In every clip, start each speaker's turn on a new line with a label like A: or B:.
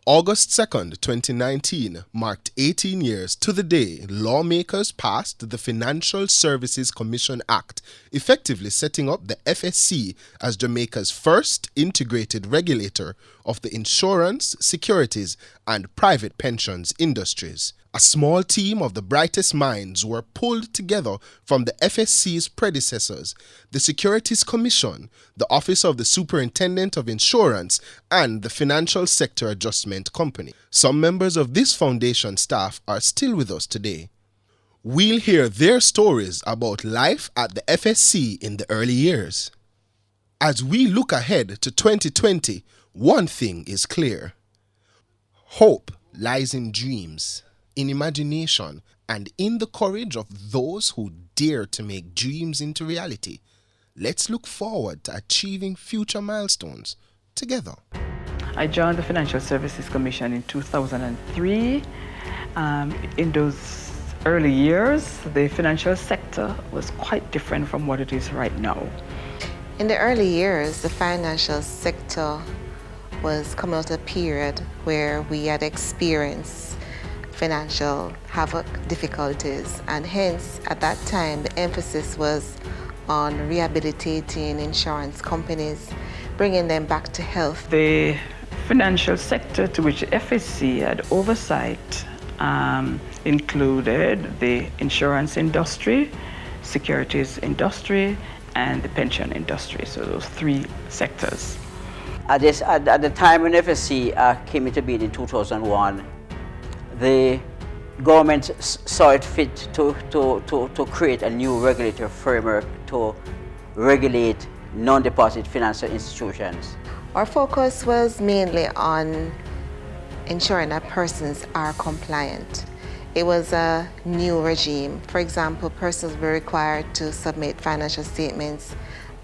A: August 2nd, 2019 marked 18 years to the day lawmakers passed the Financial Services Commission Act, effectively setting up the FSC as Jamaica's first integrated regulator of the insurance, securities, and private pensions industries. A small team of the brightest minds were pulled together from the FSC's predecessors, the Securities Commission, the Office of the Superintendent of Insurance, and the Financial Sector Adjustment Company. Some members of this foundation staff are still with us today. We'll hear their stories about life at the FSC in the early years. As we look ahead to 2020, one thing is clear. Hope lies in dreams, in imagination, and in the courage of those who dare to make dreams into reality. Let's look forward to achieving future milestones together.
B: I joined the Financial Services Commission in 2003. In those early years, the financial sector was quite different from what it is right now.
C: In the early years, the financial sector was coming out of a period where we had experienced financial havoc, difficulties, and hence at that time the emphasis was on rehabilitating insurance companies, bringing them back to health.
B: The financial sector to which FSC had oversight included the insurance industry, securities industry, and the pension industry, so those three sectors.
D: At the time when FSC came into being in 2001, the government saw it fit to create a new regulatory framework to regulate non-deposit financial institutions.
C: Our focus was mainly on ensuring that persons are compliant. It was a new regime. For example, persons were required to submit financial statements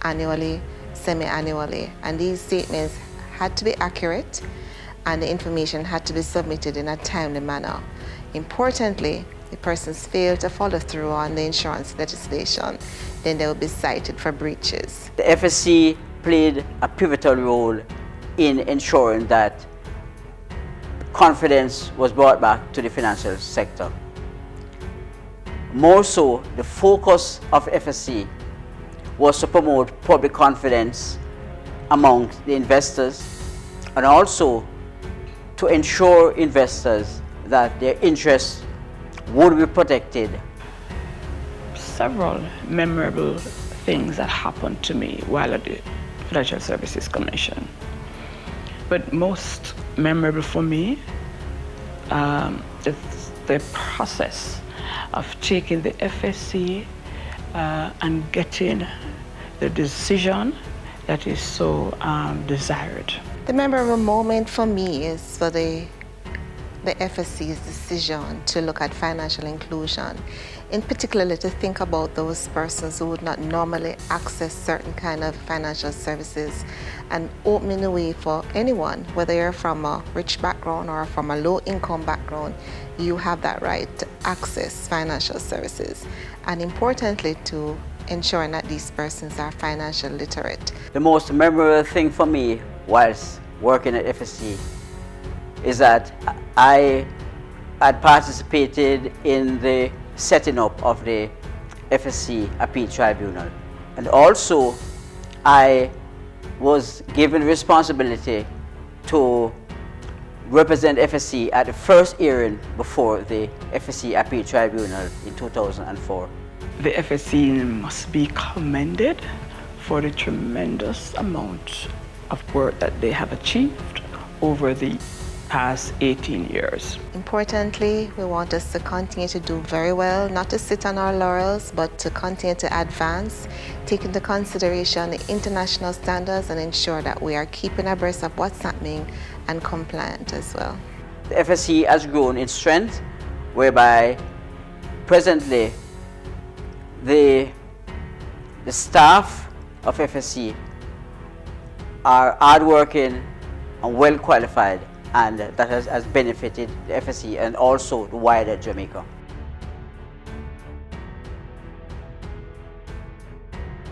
C: annually, semi-annually, and these statements had to be accurate and the information had to be submitted in a timely manner. Importantly, if persons fail to follow through on the insurance legislation, then they will be cited for breaches.
D: The FSC played a pivotal role in ensuring that confidence was brought back to the financial sector. More so, the focus of FSC was to promote public confidence among the investors and also to ensure investors that their interests would be protected.
B: Several memorable things that happened to me while at the Financial Services Commission. But most memorable for me is the process of taking the FSC and getting the decision that is so desired.
C: The memorable moment for me is for the FSC's decision to look at financial inclusion, in particular to think about those persons who would not normally access certain kind of financial services and opening the way for anyone, whether you're from a rich background or from a low income background, you have that right to access financial services. And importantly, to ensuring that these persons are financially literate.
D: The most memorable thing for me whilst working at FSC is that I had participated in the setting up of the FSC Appeal Tribunal. And also, I was given responsibility to represent FSC at the first hearing before the FSC Appeal Tribunal in 2004.
B: The FSC must be commended for the tremendous amount of work that they have achieved over the past 18 years.
C: Importantly, we want us to continue to do very well, not to sit on our laurels, but to continue to advance, take into consideration the international standards and ensure that we are keeping abreast of what's happening and compliant as well.
D: The FSC has grown in strength, whereby presently the staff of FSC are hardworking and well qualified, and that has benefited the FSC and also the wider Jamaica.